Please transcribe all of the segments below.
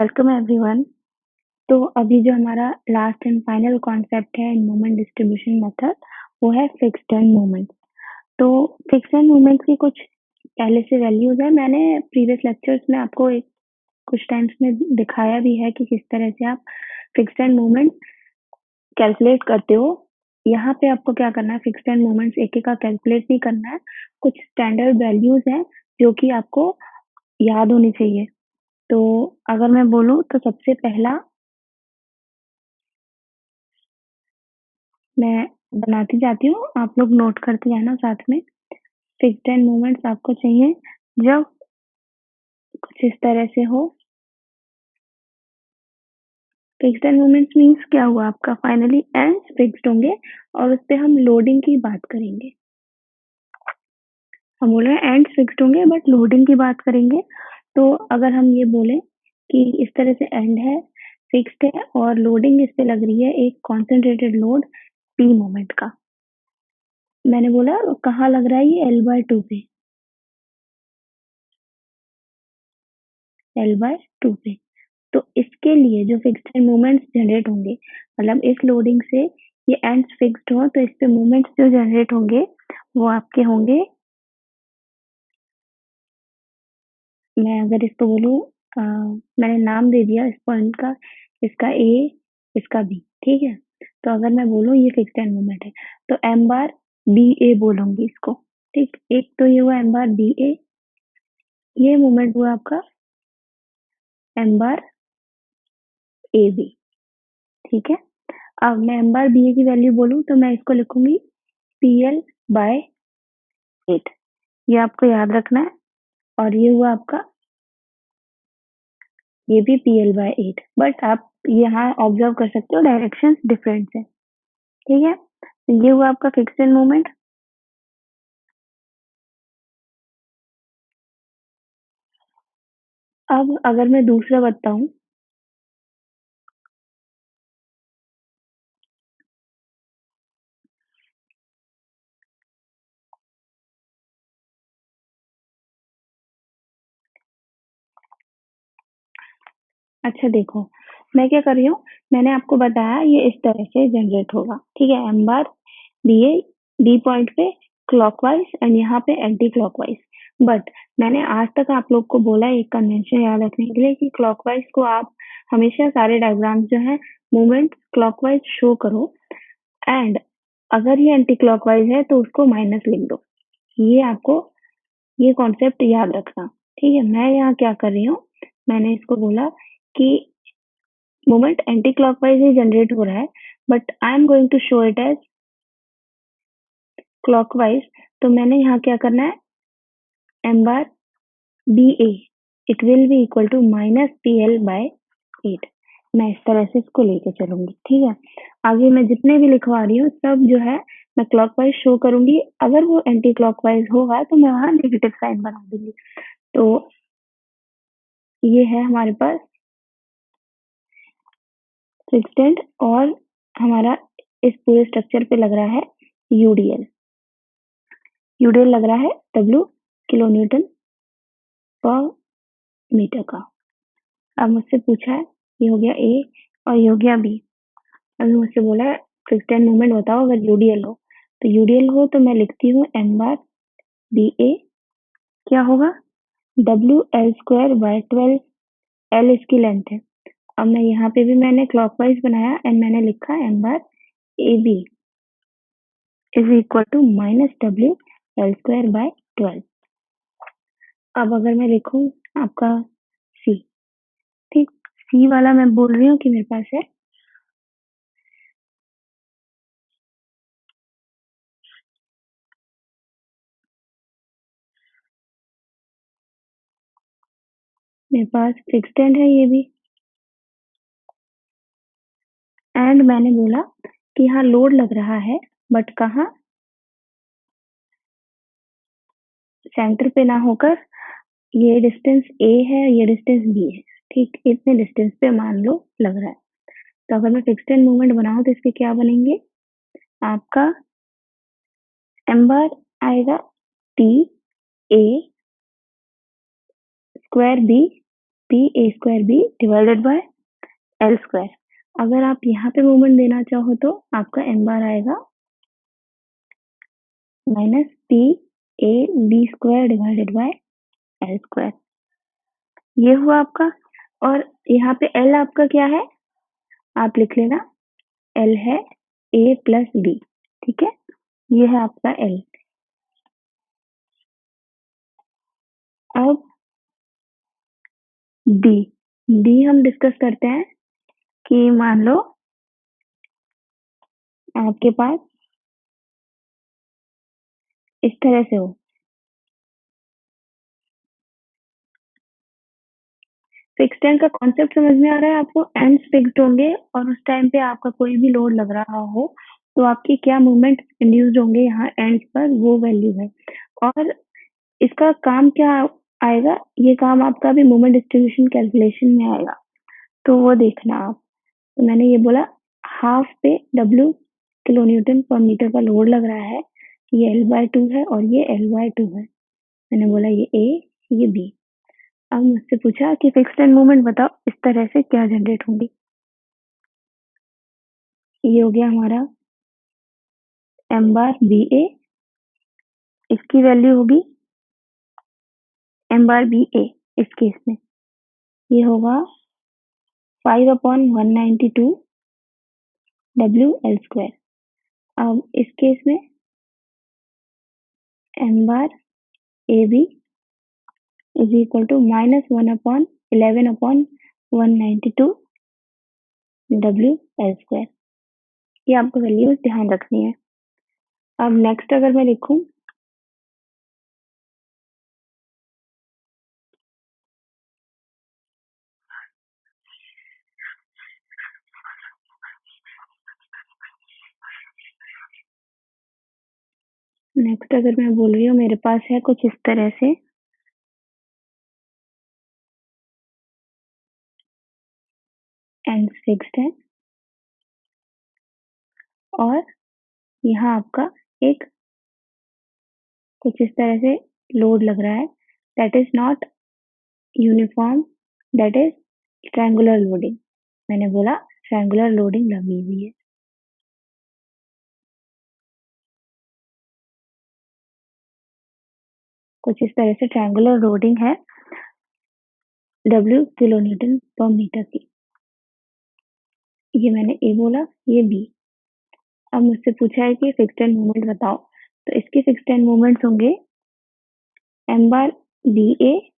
Welcome everyone. तो अभी जो हमारा लास्ट एंड फाइनल कॉन्सेप्ट है इन मोमेंट डिस्ट्रीब्यूशन मेथड वो है फिक्स्ड एंड मोमेंट। तो फिक्स्ड एंड मोमेंट की कुछ पहले से वैल्यूज है। मैंने प्रीवियस लेक्चर्स में आपको एक कुछ टाइम्स में दिखाया भी है कि किस तरह से आप फिक्स्ड एंड मोमेंट कैलकुलेट करते हो। यहाँ पे आपको क्या करना है, फिक्स्ड एंड मोमेंट्स एक एक का कैलकुलेट नहीं करना है। कुछ स्टैंडर्ड वैल्यूज हैं जो कि आपको याद होनी चाहिए। तो अगर मैं बोलूँ तो सबसे पहला मैं बनाती जाती हूँ, आप लोग नोट करते जाना साथ में। फिक्स्ड एंड मोमेंट्स आपको चाहिए जब कुछ इस तरह से हो। फिक्स्ड एंड मोमेंट्स मीन्स क्या हुआ, आपका फाइनली एंड्स फिक्स्ड होंगे और उस पे हम लोडिंग की बात करेंगे। हम बोल रहे हैं एंड्स फिक्स्ड होंगे बट लोडिंग की बात करेंगे। तो अगर हम ये बोलें कि इस तरह से एंड है, फिक्स्ड है और लोडिंग इस पे लग रही है एक कॉन्सेंट्रेटेड लोड पी मोमेंट का। मैंने बोला कहाँ लग रहा है, ये L/2 पे, L/2 पे। तो इसके लिए जो फिक्स्ड मोमेंट्स जनरेट होंगे, मतलब इस लोडिंग से ये एंड्स फिक्स्ड हो तो इस पे मोमेंट्स जो जनरेट होंगे वो आपके होंगे, मैं अगर इसको बोलूँ, मैंने नाम दे दिया इस पॉइंट का, इसका ए, इसका बी, ठीक है। तो अगर मैं बोलूँ ये फिक्स्ड एंड मोमेंट है तो एम बार बी ए बोलूंगी इसको। ठीक, एक तो ये हुआ एम बार बी ए, ये मोमेंट हुआ आपका एम बार ए बी, ठीक है। अब मैं एम बार बी ए की वैल्यू बोलूँ तो मैं इसको लिखूंगी PL/8, ये आपको याद रखना है। और ये हुआ आपका, ये भी PL/8, बट आप यहाँ ऑब्जर्व कर सकते हो डायरेक्शन डिफरेंट है, ठीक है। तो ये हुआ आपका फिक्स्ड एंड मोमेंट। अब अगर मैं दूसरा बताऊं, अच्छा देखो मैं क्या कर रही हूँ, मैंने आपको बताया ये इस तरह से जनरेट होगा, ठीक है। M bar B A D point पे क्लॉकवाइज एंड यहाँ पे एंटी क्लॉकवाइज। बट मैंने आज तक आप लोग को बोला एक कन्वेंशन याद रखने के लिए कि क्लॉकवाइज को आप हमेशा सारे डायग्राम जो है मूवमेंट क्लॉकवाइज शो करो, एंड अगर ये एंटी क्लॉकवाइज है तो उसको माइनस लिख दो। ये आपको ये कॉन्सेप्ट याद रखना, ठीक है। मैं यहाँ क्या कर रही हूँ, मैंने इसको बोला कि मोमेंट एंटी क्लॉकवाइज ही जनरेट हो रहा है but I am going to show it as clockwise. तो मैंने यहाँ क्या करना है, M bar B A it will be equal to -PL/8। मैं इस तरह से इसको लेके चलूंगी, ठीक है। आगे मैं जितने भी लिखवा रही हूँ सब जो है मैं क्लॉकवाइज शो करूंगी, अगर वो एंटी क्लॉकवाइज होगा तो मैं वहां नेगेटिव साइन बना दूंगी। तो ये है हमारे पास फिक्स्ड एंड, और हमारा इस पूरे स्ट्रक्चर पे लग रहा है यूडीएल। यूडीएल लग रहा है W किलो न्यूटन पर मीटर का। अब मुझसे पूछा है, ये हो गया ए और ये हो गया बी। अभी मुझसे बोला है फिक्स्ड एंड मोमेंट बताओ अगर यूडीएल हो। तो यूडीएल हो तो मैं लिखती हूँ एम बार बी ए, क्या होगा WL²/12, एल इसकी लेंथ है। अब मैं यहाँ पे भी मैंने क्लॉकवाइज बनाया एंड मैंने लिखा M bar A B is equal to -WL²/12। अब अगर मैं लिखूं आपका सी, ठीक, सी वाला मैं बोल रही हूँ कि मेरे पास है मेरे पास फिक्स्ड एंड है ये भी, एंड मैंने बोला कि यहाँ लोड लग रहा है बट कहाँ, सेंटर पे ना होकर ये डिस्टेंस ए है, ये डिस्टेंस बी है, ठीक, इतने डिस्टेंस पे मान लो लग रहा है। तो अगर मैं फिक्स्ड एंड मूवमेंट बनाऊं तो इसके क्या बनेंगे, आपका एम बार आएगा T A² B P A square B divided by L square. अगर आप यहाँ पे मोमेंट देना चाहो तो आपका एम बार आएगा minus P A B square divided by L square. ये हुआ आपका। और यहाँ पे एल आपका क्या है, आप लिख लेना, एल है ए प्लस बी। ठीक है, ये है आपका एल। अब डी, डी हम डिस्कस करते हैं कि मान लो आपके पास इस तरह से हो, फिक्स्ड एंड का कॉन्सेप्ट समझ में आ रहा है आपको? एंड्स फिक्स्ड होंगे और उस टाइम पे आपका कोई भी लोड लग रहा हो तो आपकी क्या मूवमेंट इंड्यूस्ड होंगे यहाँ एंड्स पर, वो वैल्यू है। और इसका काम क्या आएगा, ये काम आपका भी मोमेंट डिस्ट्रीब्यूशन कैलकुलेशन में आएगा, तो वो देखना आप। तो मैंने ये बोला हाफ पे डब्ल्यू किलो न्यूटन पर मीटर का लोड लग रहा है, ये L/2 है और ये L/2 है। मैंने बोला ये ए, ये बी। अब मुझसे पूछा कि फिक्स्ड एंड मूवमेंट बताओ इस तरह से क्या जनरेट होंगी। ये हो गया हमारा एम बार बी ए, इसकी वैल्यू होगी एम बार बी ए इस केस में, ये होगा 5/192 डब्ल्यू एल स्क्वायर। अब इस केस में M bar A B is equal to -1/11/192 W L square. ये आपको वैल्यू ध्यान रखनी है। अब नेक्स्ट अगर मैं लिखूं, नेक्स्ट अगर मैं बोल रही हूँ मेरे पास है कुछ इस तरह से, एंड फिक्स्ड है और यहाँ आपका एक कुछ इस तरह से लोड लग रहा है, that is not uniform, that is triangular loading. मैंने बोला ट्रायंगुलर लोडिंग लगी हुई है। कुछ इस तरह से ट्रायंगुलर लोडिंग है डब्ल्यू किलो न्यूटन पर मीटर की। ये मैंने ए बोला, ये बी। अब मुझसे पूछा है कि फिक्स्ड एंड मोमेंट बताओ, तो इसके फिक्स्ड एंड मोमेंट्स होंगे एम बार बी ए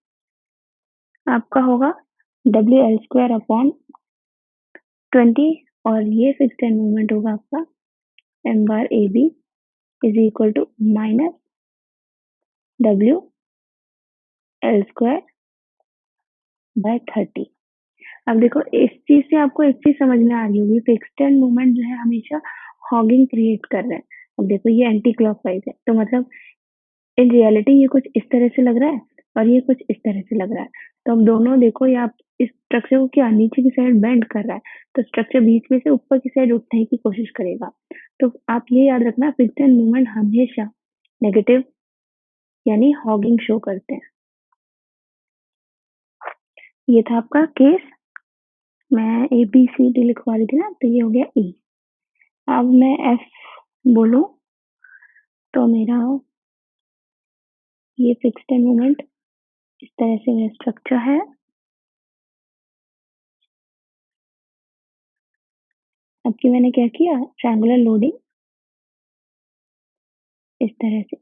आपका होगा डब्ल्यू एल स्क्वायर अपॉन 20, और ये फिक्स्ड एंड मोमेंट होगा आपका M bar A B is equal to minus W L square by 30। अब देखो इस चीज से आपको एक चीज समझ में आ रही होगी, फिक्स्ड एंड मोमेंट जो है हमेशा हॉगिंग क्रिएट कर रहे हैं। अब देखो ये एंटी क्लॉकवाइज है, तो मतलब इन रियलिटी ये कुछ इस तरह से लग रहा है और ये कुछ इस तरह से लग रहा है। तो अब दोनों देखो, ये आप इस स्ट्रक्चर को क्या नीचे की साइड बेंड कर रहा है, तो स्ट्रक्चर बीच में से ऊपर की साइड उठने की कोशिश करेगा। तो आप ये याद रखना, फिक्स्ड एंड मूवमेंट हमेशा नेगेटिव यानी हॉगिंग शो करते हैं। ये था आपका केस, मैं ए बी सी डी लिखवा रही थी ना, तो ये हो गया ई। अब मैं एफ बोलूं तो मेरा ये फिक्स्ड एंड मूवमेंट इस तरह से मेरा स्ट्रक्चर है। अब की मैंने क्या किया, ट्रायंगुलर लोडिंग इस तरह से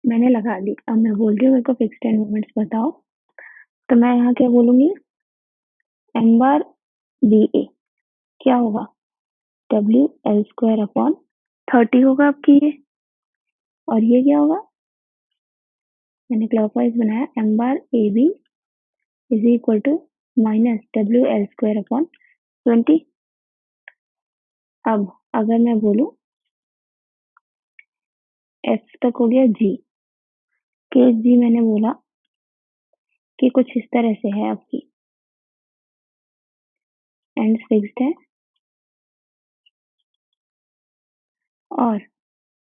मैंने लगा दी। अब मैं बोल रही हूँ मेरे को फिक्स्ड एंड मोमेंट्स बताओ, तो मैं यहाँ क्या बोलूंगी, एम बार बी ए क्या होगा डब्ल्यू एल स्क्वायर अपॉन 30 होगा आपकी ये, और ये क्या होगा, मैंने क्लॉकवाइज बनाया, M bar A B is equal to minus W L square upon 20। अब अगर मैं बोलूँ एफ तक हो गया जी, केस जी मैंने बोला कि कुछ इस तरह से है आपकी, एंड फिक्स्ड है और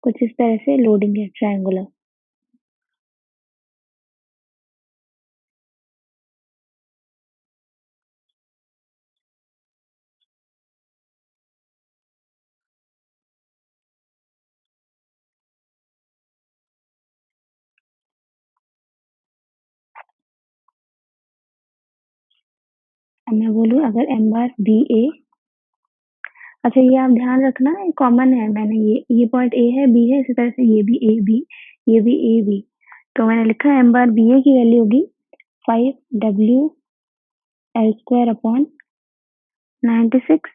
कुछ इस तरह से लोडिंग है ट्रायंगुलर। अब मैं बोलूँ अगर एम बार बी ए, अच्छा ये आप ध्यान रखना ये कॉमन है, मैंने ये पॉइंट ए है बी है, इसी तरह से ये भी ए बी, ये भी ए बी, तो मैंने लिखा एम बार बी ए की वैल्यू होगी 5W L² अपॉन 96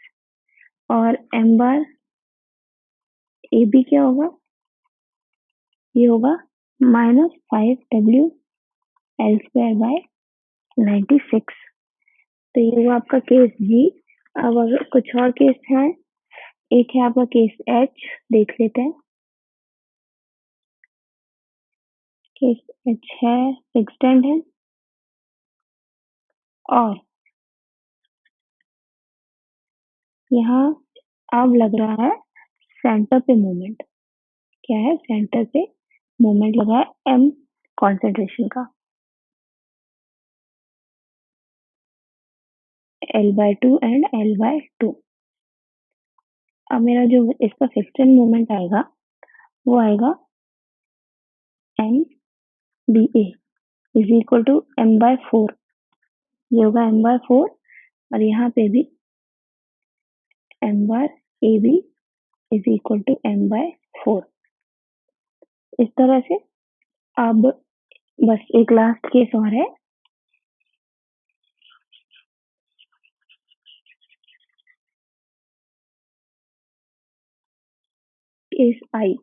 और एम बार ए बी क्या होगा, ये होगा -5W L² बाय 96। तो ये हुआ आपका केस जी। अब अगर कुछ और केस है, एक है आपका केस एच, देख लेते हैं। केस एच है, फिक्स्ड एंड है और यहाँ अब लग रहा है सेंटर पे मोमेंट, क्या है सेंटर पे मोमेंट लगा है एम कॉन्सेंट्रेशन का, L/2 एंड L/2। अब मेरा जो इसका फिक्स्ड मोमेंट आएगा वो आएगा M B A is equal to M/4, ये होगा M/4 और यहाँ पे भी M bar A B is equal to M/4। इस तरह से अब बस एक लास्ट केस और है, केस आई।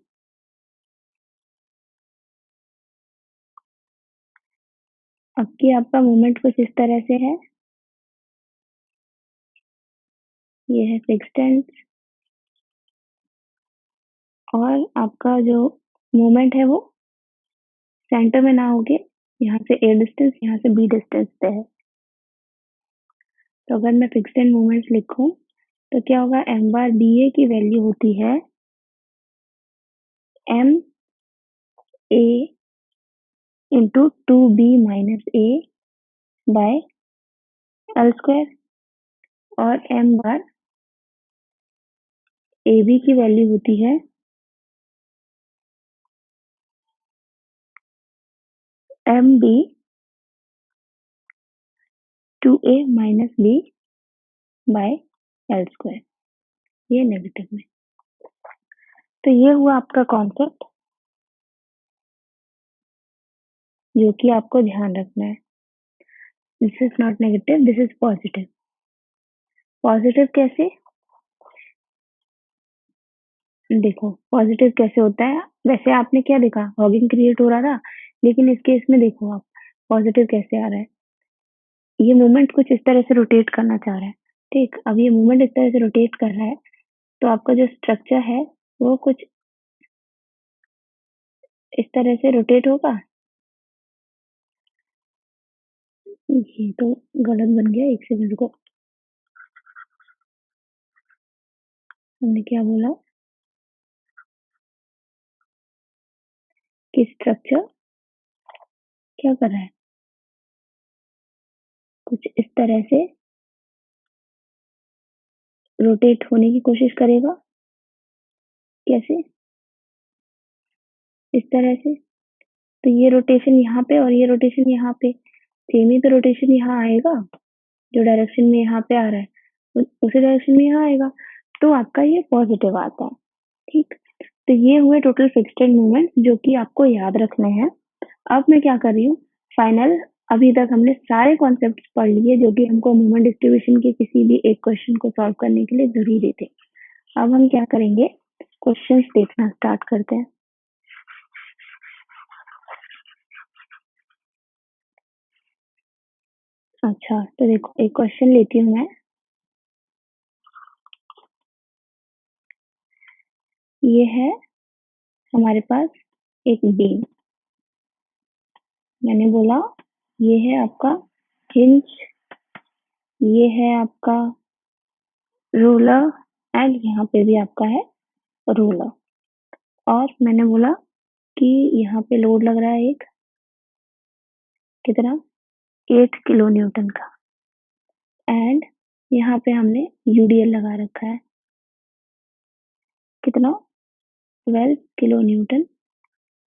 अब की आपका मोमेंट कुछ इस तरह से है, ये है फिक्स्ड एंड और आपका जो मोमेंट है वो सेंटर में ना होके यहाँ से ए डिस्टेंस यहाँ से बी डिस्टेंस पे है। तो अगर मैं फिक्स्ड एंड मोमेंट लिखूं तो क्या होगा, एम बार बी ए की वैल्यू होती है M A into 2B - A by L² और एम बार ए बी की वैल्यू होती है M B 2A - B bye L², ये नेगेटिव में। तो ये हुआ आपका कॉन्सेप्ट जो कि आपको ध्यान रखना है। This is not negative, this is positive. Positive कैसे, देखो पॉजिटिव कैसे होता है, वैसे आपने क्या देखा हॉगिंग क्रिएट हो रहा था, लेकिन इस केस में देखो आप पॉजिटिव कैसे आ रहा है, ये मूवमेंट कुछ इस तरह से रोटेट करना चाह रहा है, ठीक। अब ये मूवमेंट इस तरह से रोटेट कर रहा है तो आपका जो स्ट्रक्चर है वो कुछ इस तरह से रोटेट होगा। ये तो गलत बन गया, एक सेकंड को, हमने क्या बोला कि स्ट्रक्चर क्या कर रहा है, कुछ इस तरह से रोटेट होने की कोशिश करेगा। कैसे, इस तरह से। तो ये रोटेशन यहाँ पे और ये रोटेशन यहाँ पे, सेम ही तो रोटेशन यहाँ आएगा, जो डायरेक्शन में यहाँ पे आ रहा है उसी डायरेक्शन में यहाँ आएगा, तो आपका ये पॉजिटिव आता है, ठीक। तो ये हुए टोटल फिक्स्ड मूवमेंट जो कि आपको याद रखने हैं। अब मैं क्या कर रही हूँ, फाइनल, अभी तक हमने सारे कॉन्सेप्ट पढ़ लिए जो कि हमको मूवमेंट डिस्ट्रीब्यूशन के किसी भी एक क्वेश्चन को सॉल्व करने के लिए जरूरी थे। अब हम क्या करेंगे, क्वेश्चंस देखना स्टार्ट करते हैं। अच्छा तो देखो एक क्वेश्चन लेती हूँ मैं, ये है हमारे पास एक बीम, मैंने बोला ये है आपका हिंज, ये है आपका रोलर एंड यहाँ पे भी आपका है रोलर। और मैंने बोला कि यहाँ पे लोड लग रहा है एक कितना 8 किलो न्यूटन का एंड यहाँ पे हमने यूडीएल लगा रखा है कितना 12 किलो न्यूटन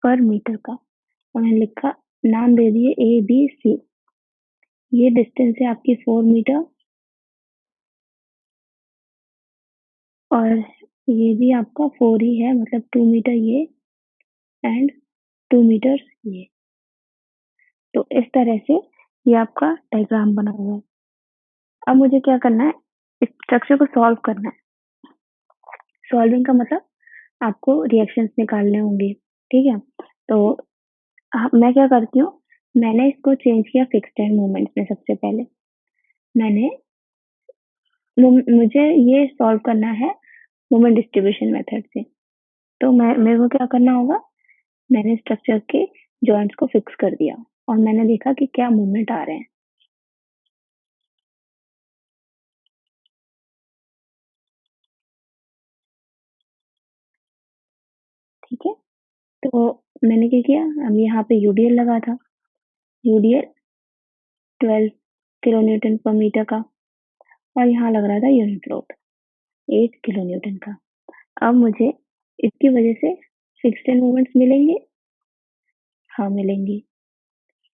पर मीटर का और मैंने लिखा नाम दे दिए ए बी सी। ये डिस्टेंस है आपकी 4 मीटर और ये भी आपका 4 ही है मतलब 2 मीटर ये एंड 2 मीटर ये। तो इस तरह से ये आपका डायग्राम बना हुआ है। अब मुझे क्या करना है इस स्ट्रक्चर को सॉल्व करना है। सॉल्विंग का मतलब आपको रिएक्शंस निकालने होंगे ठीक है। तो मैं क्या करती हूँ मैंने इसको चेंज किया फिक्स्ड एंड मोमेंट्स में। सबसे पहले मैंने मुझे ये सॉल्व करना है मोमेंट डिस्ट्रीब्यूशन मेथड से। तो मेरे को क्या करना होगा मैंने स्ट्रक्चर के जॉइंट्स को फिक्स कर दिया और मैंने देखा कि क्या मूवमेंट आ रहे हैं। ठीक है तो मैंने क्या किया अब यहाँ पे यूडीएल लगा था यूडीएल 12 किलो न्यूटन पर मीटर का और यहाँ लग रहा था यूनिट लोड 8 किलो न्यूटन का। अब मुझे इसकी वजह से फिक्स्ड मूवमेंट्स मिलेंगे। हाँ मिलेंगी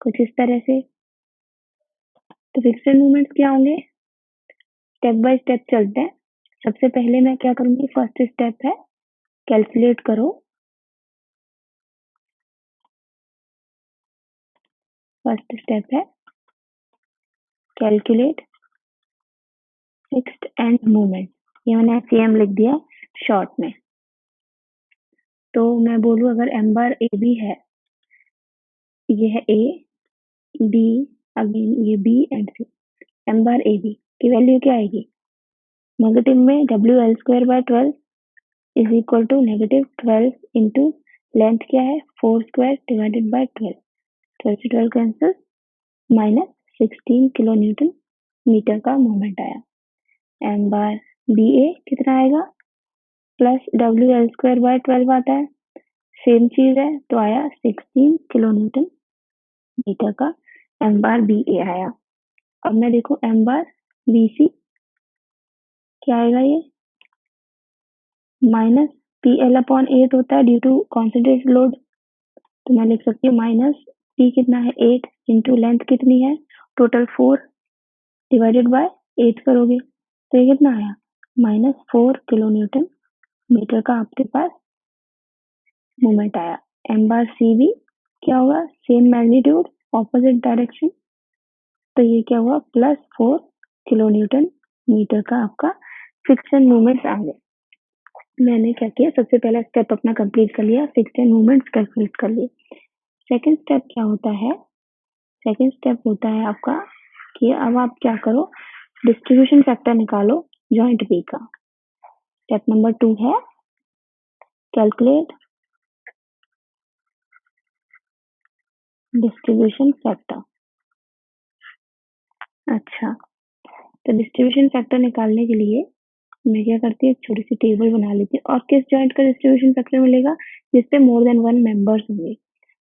कुछ इस तरह से। तो फिक्स्ड मूवमेंट्स क्या होंगे स्टेप बाय स्टेप चलते हैं। सबसे पहले मैं क्या करूंगी फर्स्ट स्टेप है कैलकुलेट करो। फर्स्ट स्टेप है कैलकुलेट फिक्स्ड एंड मूवमेंट। ये मैंने एफईएम लिख दिया शॉर्ट में। तो मैं बोलूँ अगर एम बार ए बी है ये है ए बी अगेन ये B and C. M bar A B की वैल्यू क्या आएगी नेगेटिव में W L square by 12 is equal to negative 12 into length क्या है 4 स्क्वायर डिवाइडेड बाय 12। 12 से 12 cancel minus 16 kilo newton metre का मूवमेंट आया। एम बार बी ए कितना आएगा plus W L square by 12 आता है सेम चीज है तो आया 16 किलो न्यूटन मीटर का एम बार बी ए आया। अब मैं देखो एम बार बी सी क्या आएगा ये माइनस पी एल अपॉन 8 होता है ड्यू टू कॉन्सेंट्रेटेड लोड। तो मैं लिख सकती हूँ माइनस पी कितना है 8 इंटू लेंथ कितनी है टोटल 4 डिवाइडेड बाय 8 करोगे तो ये कितना आया -4 किलो न्यूटन मीटर का आपके पास मूवमेंट आया। एम बार सी भी क्या होगा सेम मैग्नीट्यूड ऑपोजिट डायरेक्शन तो ये क्या हुआ +4 किलो न्यूटन मीटर का आपका फिक्स्ड मूवमेंट्स आ गए। मैंने क्या किया सबसे पहला स्टेप अपना कंप्लीट कर लिया फिक्स्ड मूवमेंट्स कैलकुलेट कर लिए। सेकंड स्टेप क्या होता है सेकंड स्टेप होता है आपका कि अब आप क्या करो डिस्ट्रीब्यूशन फैक्टर निकालो जॉइंट बी का। स्टेप नंबर 2 है कैलकुलेट डिस्ट्रीब्यूशन फैक्टर। अच्छा तो डिस्ट्रीब्यूशन फैक्टर निकालने के लिए मैं क्या करती हूँ एक छोटी सी टेबल बना लेती हूँ और किस जॉइंट का डिस्ट्रीब्यूशन फैक्टर मिलेगा जिसपे मोर देन 1 मेंबर्स होंगे।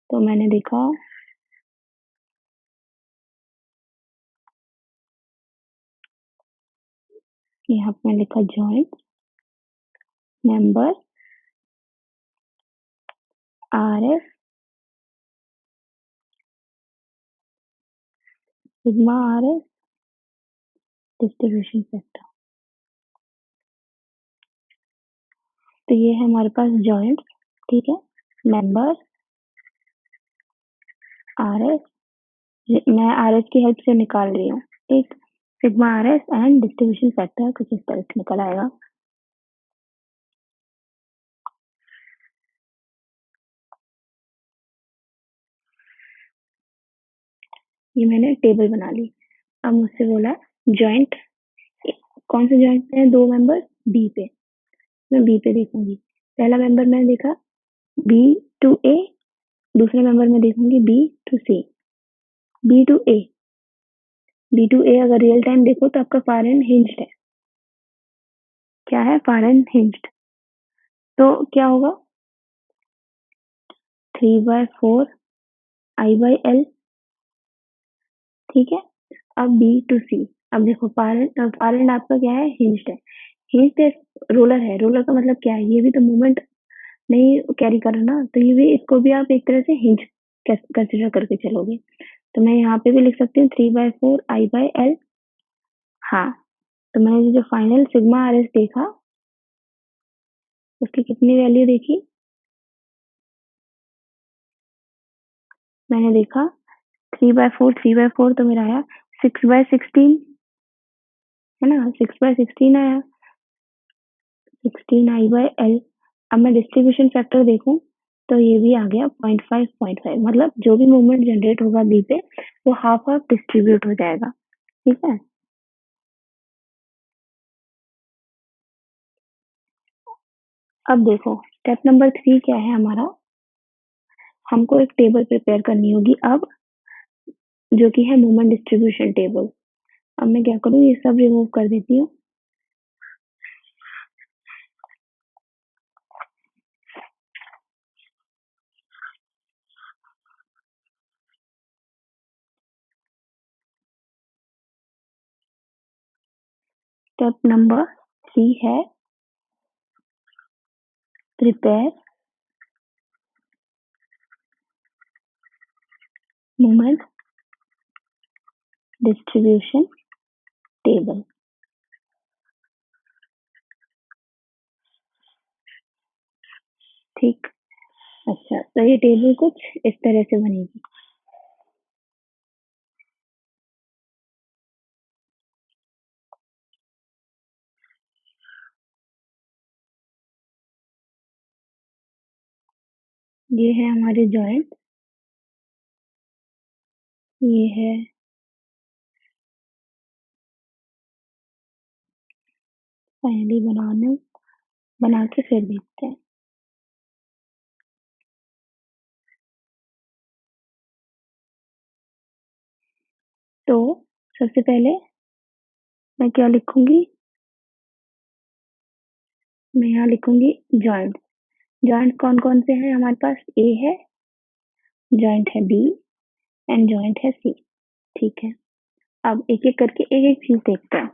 तो मैंने देखा यहाँ पे मैंने लिखा joint member R F sigma R F distribution factor. तो ये है हमारे पास जॉइंट ठीक है मेंबर आर एफ मैं आर एफ की हेल्प से निकाल रही हूँ ठीक sigma R F and distribution factor कुछ इस तरह से निकल आएगा। ये मैंने टेबल बना ली। अब मुझसे बोला जॉइंट कौन से जॉइंट पे है दो मेंबर बी पे मैं बी पे देखूंगी। पहला मेंबर मैंने देखा बी टू ए दूसरे मेंबर में देखूंगी B to C. B to A B to A अगर रियल टाइम देखो तो आपका फार एंड हिंज्ड है। क्या है फार एंड हिंज्ड। तो क्या होगा 3/4 I/L, ठीक है। अब B to C, अब देखो पार एंड आपका क्या है, हिंज्ड है। हिंज्ड रोलर है, रोलर का मतलब क्या है, ये भी तो मूवमेंट नहीं कैरी कर रहा ना, तो ये भी, इसको भी आप एक तरह से हिंज कंसिडर करके चलोगे। तो मैं यहाँ पे भी लिख सकती हूँ 3/4 I/L। हाँ, तो मैंने जो फाइनल सिग्मा RS देखा, उसकी कितनी वैल्यू देखी, मैंने देखा 3/4 तो मेरा आया 6/16, है ना, 6/16 आया, 16 I/L। अब मैं डिस्ट्रीब्यूशन फैक्टर देखूं तो ये भी आ गया 0.5, मतलब जो भी मूवमेंट जनरेट होगा बी पे वो हाफ हाफ डिस्ट्रीब्यूट हो जाएगा, ठीक है। अब देखो स्टेप नंबर 3 क्या है हमारा, हमको एक टेबल प्रिपेयर करनी होगी अब, जो कि है मूवमेंट डिस्ट्रीब्यूशन टेबल। अब मैं क्या करूँ, ये सब रिमूव कर देती हूँ। स्टेप नंबर 3 है प्रिपेयर मूवमेंट डिस्ट्रीब्यूशन टेबल, ठीक। अच्छा, तो ये टेबल कुछ इस तरह से बनेगी। ये है हमारे जॉइंट, ये है, फाइनली बना के फिर देखते हैं। तो सबसे पहले मैं क्या लिखूंगी, मैं यहाँ लिखूंगी जॉइंट। जॉइंट कौन कौन से हैं हमारे पास, ए है, जॉइंट है बी, एंड जॉइंट है सी, ठीक है। अब एक एक करके एक एक चीज देखते हैं।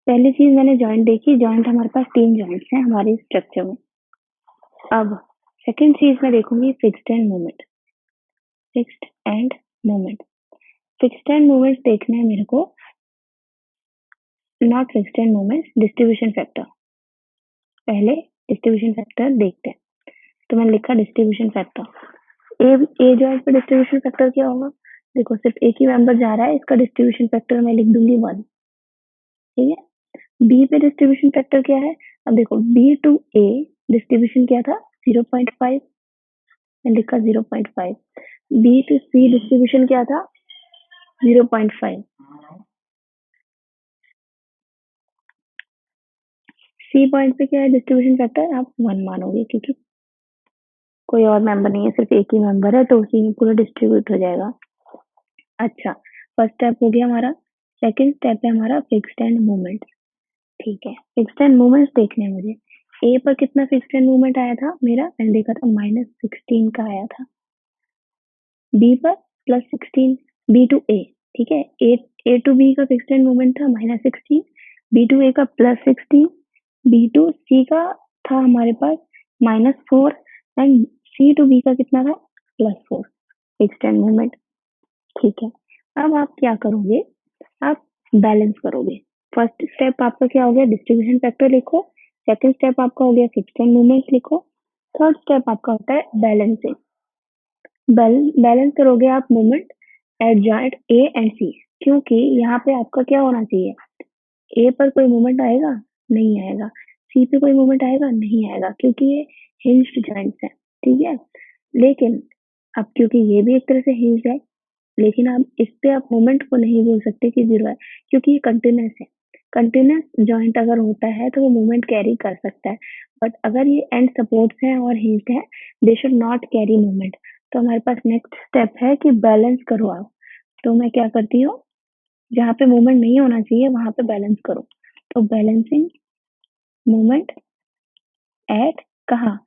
पहली चीज मैंने जॉइंट देखी, जॉइंट हमारे पास 3 जॉइंट्स हैं हमारे स्ट्रक्चर में। अब सेकंड चीज मैं देखूंगी fixed and movement, fixed and movement, fixed and movement देखना है मेरे को, not fixed and movement, distribution factor. पहले डिस्ट्रीब्यूशन फैक्टर देखते हैं, तो मैंने लिखा डिस्ट्रीब्यूशन फैक्टर। ए जॉइंट पे डिस्ट्रीब्यूशन फैक्टर क्या होगा, देखो सिर्फ एक ही मेंबर जा रहा है, इसका डिस्ट्रीब्यूशन फैक्टर मैं लिख दूंगी 1, ठीक है। बी पे डिस्ट्रीब्यूशन फैक्टर क्या है, अब देखो बी टू ए डिस्ट्रीब्यूशन क्या था, 0.5, मैं लिखा 0.5। बी टू सी डिस्ट्रीब्यूशन क्या था, 0.5। सी पॉइंट पे क्या है डिस्ट्रीब्यूशन फैक्टर, आप 1 मानोगे, क्योंकि कोई और मेंबर नहीं है, सिर्फ एक ही मेंबर है, तो उसी में पूरा डिस्ट्रीब्यूट हो जाएगा। अच्छा, फर्स्ट स्टेप हो गया हमारा। सेकंड स्टेप है हमारा फिक्स्ड एंड मूवमेंट, ठीक है। फिक्स्ड एंड मूवमेंट्स देखने हैं मुझे। ए पर कितना फिक्स्ड एंड मूवमेंट आया था मेरा, मैंने देखा था -16 का आया था। बी पर +16, बी टू ए, ठीक है। ए टू बी का फिक्स्ड एंड मूवमेंट था -16, बी टू ए का +16, बी टू सी का था हमारे पास -4, एंड सी टू बी का कितना था, +4 फिक्स्ड एंड मूवमेंट, ठीक है। अब आप क्या करोगे, आप बैलेंस करोगे। फर्स्ट स्टेप आपका क्या हो गया, डिस्ट्रीब्यूशन फैक्टर लिखो। सेकंड स्टेप आपका हो गया फिक्स्ड एंड मूवमेंट लिखो। थर्ड स्टेप आपका होता है बैलेंसिंग। बैलेंस करोगे आप movement at joint A and C, क्योंकि यहाँ पे आपका क्या होना चाहिए, ए पर कोई मूवमेंट आएगा, नहीं आएगा, सी पे कोई मूवमेंट आएगा, नहीं आएगा, क्योंकि ये हिंज्ड जॉइंट्स है, ठीक है। लेकिन अब क्योंकि ये भी एक तरह से हिंज्ड है, लेकिन आप इस पे आप मोमेंट को नहीं बोल सकते कि 0 है, क्योंकि ये कंटीन्यूअस है। कंटीन्यूअस जॉइंट अगर होता है तो वो मूवमेंट कैरी कर सकता है, बट अगर ये एंड सपोर्ट्स हैं और हिंज्ड है, they should not carry movement. तो हमारे पास नेक्स्ट स्टेप है कि बैलेंस करो आप। तो मैं क्या करती हूँ, जहाँ पे मूवमेंट नहीं होना चाहिए वहां पे बैलेंस करो। तो बैलेंसिंग मूवमेंट एट कहाँ,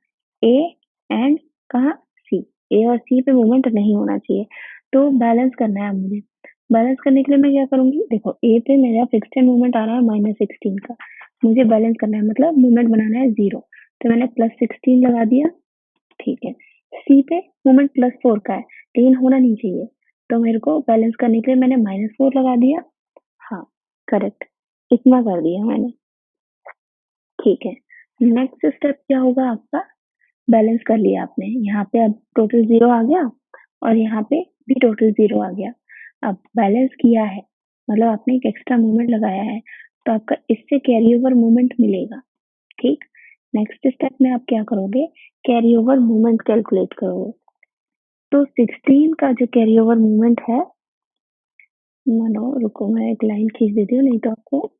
ए एंड कहाँ सी, ए और सी पे मूवमेंट नहीं होना चाहिए। तो बैलेंस करना है मुझे। बैलेंस करने के लिए मैं क्या करूंगी, देखो ए पे मेरा फिक्स्ड मूवमेंट आ रहा है -16 का, मुझे बैलेंस करना है मतलब मूवमेंट बनाना है 0, तो मैंने +16 लगा दिया। ठीक है, सी पे मूवमेंट +4 का है लेकिन होना नहीं चाहिए, तो मेरे को बैलेंस करने के लिए मैंने -4 लगा दिया। हाँ, करेक्ट, इतना कर दिया मैंने। ठीक है, नेक्स्ट स्टेप क्या होगा आपका, बैलेंस कर लिया आपने, यहाँ पे अब टोटल 0 आ गया और यहाँ पे भी टोटल 0 आ गया। अब बैलेंस किया है मतलब आपने एक एक्स्ट्रा मूवमेंट लगाया है, तो आपका इससे कैरी ओवर मूवमेंट मिलेगा। ठीक, नेक्स्ट स्टेप में आप क्या करोगे, कैरी ओवर मूवमेंट कैलकुलेट करोगे। तो 16 का जो कैरी ओवर मूवमेंट है, मानो रुको मैं एक लाइन खींच देती हूँ नहीं तो आपको